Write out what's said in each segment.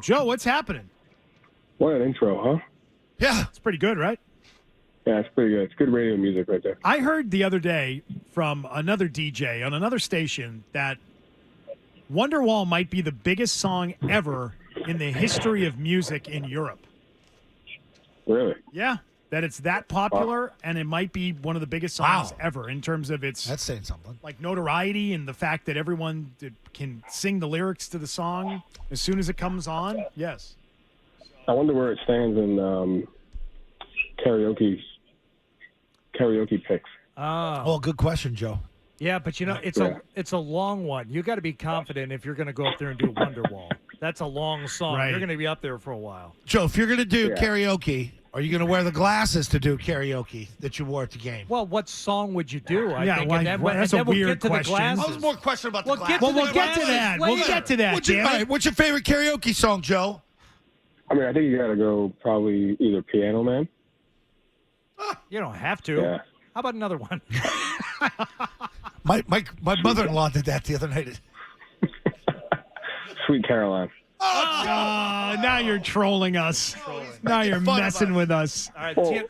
Joe, what's happening? What an intro, huh? Yeah. It's pretty good, right? Yeah, it's pretty good. It's good radio music right there. I heard the other day from another DJ on another station that Wonderwall might be the biggest song ever in the history of music in Europe. Really? Yeah, that it's that popular, and it might be one of the biggest songs ever in terms of its That's saying something. like notoriety and the fact that everyone can sing the lyrics to the song as soon as it comes on. Yes. I wonder where it stands in karaoke picks. Oh, good question, Joe. Yeah, but it's a long one. You got to be confident if you're going to go up there and do Wonderwall. That's a long song. Right. You're going to be up there for a while. Joe, if you're going to do karaoke, are you going to wear the glasses to do karaoke that you wore at the game? Well, what song would you do? I Yeah, think. why- And then, why- that's and a then we'll weird get to question. the I glasses. was more question about the Well, glasses. Well, we'll get to that. We'll get to that, What's your, damn all it. right, what's your favorite karaoke song, Joe? I mean, I think you got to go probably either Piano Man. You don't have to. Yeah. How about another one? My mother-in-law did that the other night. Sweet Caroline. Now you're trolling us. Now you're fun messing about with us. All right, Well,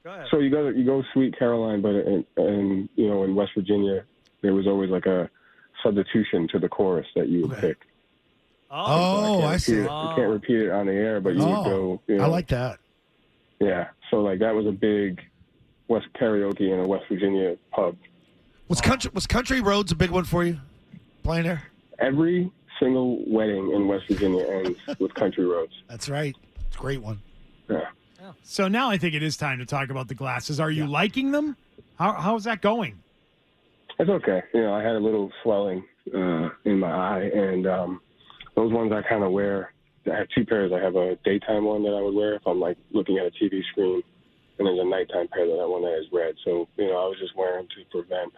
go ahead. So you go Sweet Caroline, but in West Virginia, there was always like a substitution to the chorus that you would pick. Oh, I see. You can't repeat it on the air, but you would go. I like that. Yeah. So like that was a big West karaoke in a West Virginia pub. Was Country Roads a big one for you? Playing there? Every single wedding in West Virginia ends with Country Roads. That's right. It's a great one. Yeah. So now I think it is time to talk about the glasses. Are you liking them? How's that going? It's okay. I had a little swelling in my eye, and those ones I kind of wear. I have two pairs. I have a daytime one that I would wear if I'm like looking at a TV screen, and there's a nighttime pair that one that is red. So I was just wearing them to prevent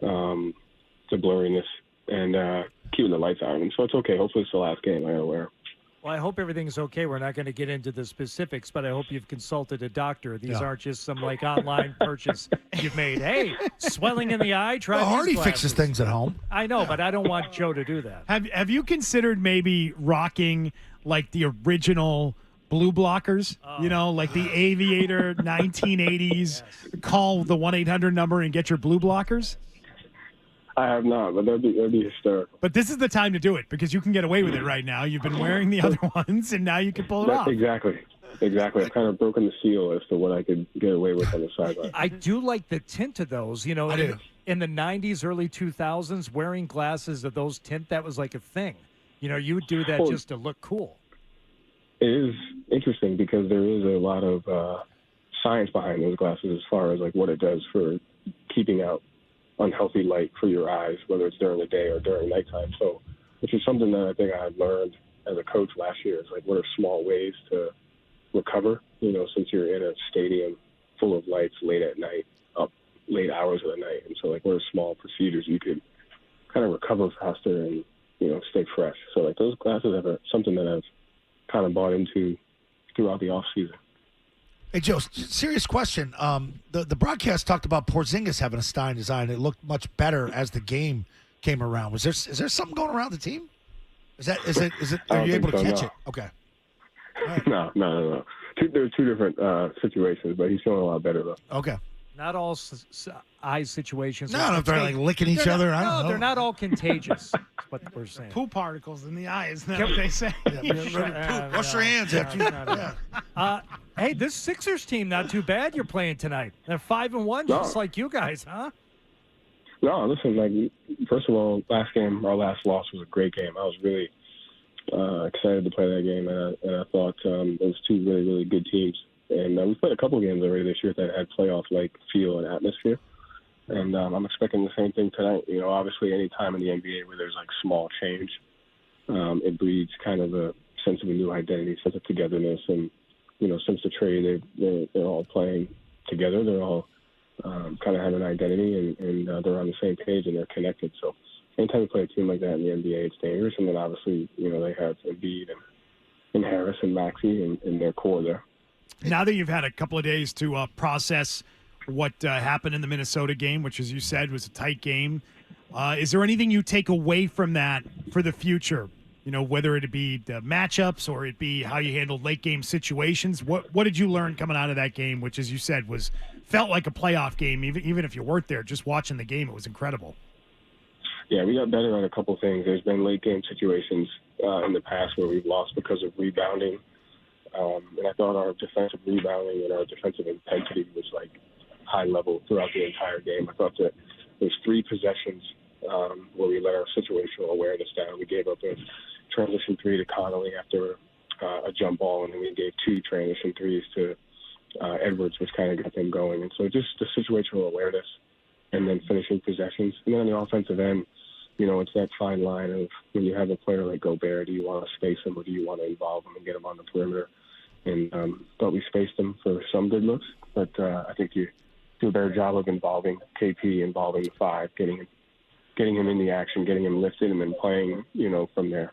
the blurriness and keeping the lights on them. So it's okay. Hopefully it's the last game I gotta wear 'em. Well, I hope everything's okay. We're not going to get into the specifics, but I hope you've consulted a doctor. These aren't just some like online purchase you've made. Hey, swelling in the eye. Try Well, these Hardy glasses. fixes things at home. I know, but I don't want Joe to do that. Have you considered maybe rocking like the original blue blockers? Like the Aviator 1980s. Call the 1-800 number and get your blue blockers. I have not, but that'd be hysterical. But this is the time to do it because you can get away with it right now. You've been wearing the other ones, and now you can pull it off. Exactly. I've kind of broken the seal as to what I could get away with on the sideline. I do like the tint of those. I do. In the 90s, early 2000s, wearing glasses of those tint, that was like a thing. You would do that Well, just to look cool. It is interesting because there is a lot of science behind those glasses as far as like what it does for keeping out unhealthy light for your eyes, whether it's during the day or during nighttime. So, which is something that I think I had learned as a coach last year. Is like what are small ways to recover? Since you're in a stadium full of lights late at night, up late hours of the night, and so like what are small procedures you could kind of recover faster and stay fresh. So like those glasses are something that I've kind of bought into throughout the off season. Hey, Joe, serious question. The broadcast talked about Porzingis having a Stein design. It looked much better as the game came around. Is there something going around the team? Is it? Are you able to catch it? Okay. Right. No. There are two different situations, but he's feeling a lot better though. Okay. Not all eye situations. No, if they're like licking each other. I don't know. They're not all contagious. That's what we're saying. Poop particles in the eye, isn't that what they say? Wash your hands after. Hey, this Sixers team not too bad. You're playing tonight. They're 5-1, just like you guys, huh? No, listen. Like first of all, our last loss was a great game. I was really excited to play that game, and I thought it was two really, really good teams. And we've played a couple games already this year that had playoff-like feel and atmosphere. And I'm expecting the same thing tonight. Obviously, any time in the NBA where there's like small change, it breeds kind of a sense of a new identity, sense of togetherness. And since the trade, they're all playing together. They're all kind of have an identity, and they're on the same page and they're connected. So anytime you play a team like that in the NBA, it's dangerous. And then obviously, they have Embiid and Harris and Maxey and their core there. Now that you've had a couple of days to process what happened in the Minnesota game, which, as you said, was a tight game, is there anything you take away from that for the future? whether it be the matchups or it be how you handled late game situations. What did you learn coming out of that game, which, as you said, felt like a playoff game, even if you weren't there, just watching the game, it was incredible. Yeah, we got better at a couple things. There's been late game situations in the past where we've lost because of rebounding. And I thought our defensive rebounding and our defensive intensity was like high level throughout the entire game. I thought that there's 3 possessions where we let our situational awareness down. We gave up a transition 3 to Connolly after a jump ball, and then we gave 2 transition 3s to Edwards, which kind of got them going. And so just the situational awareness and then finishing possessions. And then on the offensive end, it's that fine line of when you have a player like Gobert, do you want to space him or do you want to involve him and get him on the perimeter? And thought we spaced him for some good looks, but I think you do a better job of involving KP, involving the 5, getting him in the action, getting him lifted, and then playing, from there.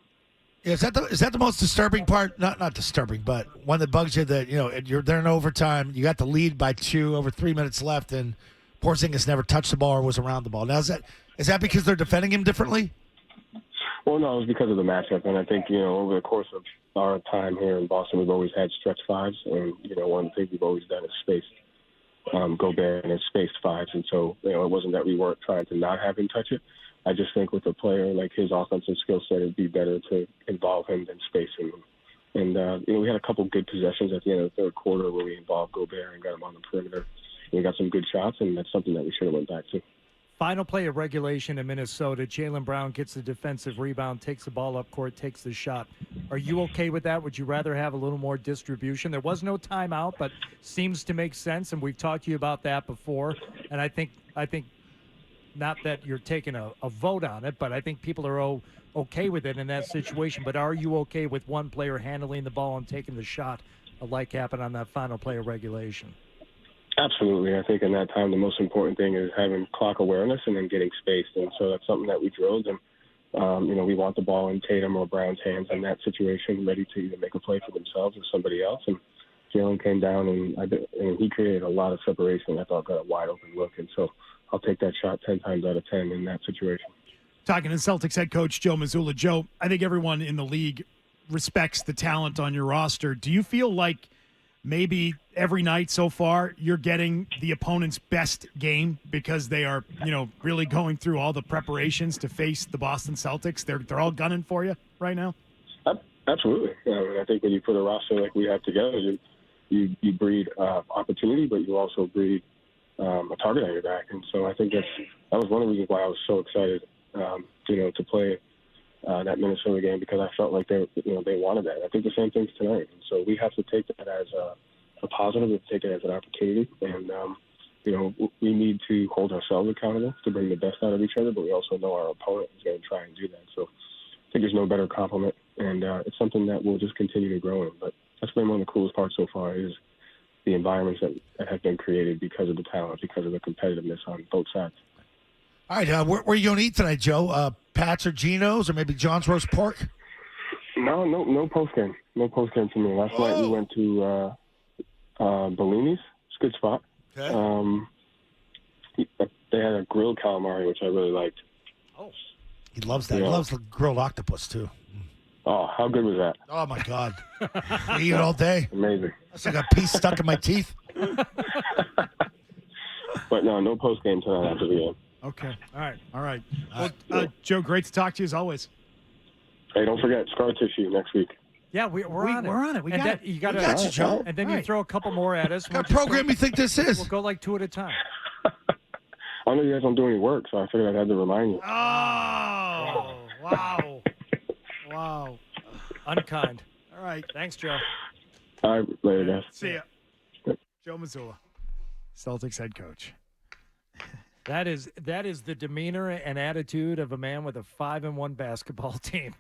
Yeah, is that the most disturbing part? Not disturbing, but one that bugs you that you're there in overtime. You got the lead by 2 over 3 minutes left, and Porzingis never touched the ball or was around the ball. Now is that because they're defending him differently? Well, no, it was because of the matchup, and I think over the course of our time here in Boston, we've always had stretch 5s, and one of the things we've always done is space Gobert and spaced 5s, and so it wasn't that we weren't trying to not have him touch it. I just think with a player like his offensive skill set, it'd be better to involve him than space him. And we had a couple good possessions at the end of the third quarter where we involved Gobert and got him on the perimeter. And we got some good shots, and that's something that we should have went back to. Final play of regulation in Minnesota. Jaylen Brown gets the defensive rebound, takes the ball up court, takes the shot. Are you okay with that? Would you rather have a little more distribution? There was no timeout, but seems to make sense, and we've talked to you about that before. And I think not that you're taking a vote on it, but I think people are okay with it in that situation. But are you okay with one player handling the ball and taking the shot like happened on that final play of regulation? Absolutely. I think in that time, the most important thing is having clock awareness and then getting spaced. And so that's something that we drilled. And, we want the ball in Tatum or Brown's hands in that situation, ready to either make a play for themselves or somebody else. And Jaylen came down and he created a lot of separation. I thought got a wide open look. And so I'll take that shot 10 times out of 10 in that situation. Talking to Celtics head coach Joe Mazzulla. Joe, I think everyone in the league respects the talent on your roster. Do you feel like maybe every night so far you're getting the opponent's best game because they are, really going through all the preparations to face the Boston Celtics? They're all gunning for you right now? Absolutely. I think when you put a roster like we have together, you breed opportunity, but you also breed a target on your back. And so I think that was one of the reasons why I was so excited, to play that Minnesota game, because I felt like they wanted that. I think the same thing's tonight. And so we have to take that as a positive. We have to take it as an opportunity. And, we need to hold ourselves accountable to bring the best out of each other, but we also know our opponent is going to try and do that. So I think there's no better compliment, and it's something that we'll just continue to grow in. But that's been one of the coolest parts so far is the environments that have been created because of the talent, because of the competitiveness on both sides. All right, where are you going to eat tonight, Joe? Pat's or Geno's or maybe John's roast pork? No post-game. No post-game for me. Last night we went to Bellini's. It's a good spot. Okay. They had a grilled calamari, which I really liked. Oh. He loves that. Yeah. He loves the grilled octopus, too. Oh, how good was that? Oh, my God. I eat it all day. Amazing. That's like a piece stuck in my teeth. But no post-game tonight after the game. Okay. All right. Well, Joe, great to talk to you as always. Hey, don't forget scar tissue next week. Yeah, we're on it. We're on it. We got You got you, Joe. And then you throw a couple more at us. What program you think this is? We'll go like 2 at a time. I know you guys don't do any work, so I figured I'd have to remind you. Oh, wow. Unkind. All right. Thanks, Joe. All right, later, guys. See ya. Joe Mazzulla, Celtics head coach. That is the demeanor and attitude of a man with a 5-1 basketball team.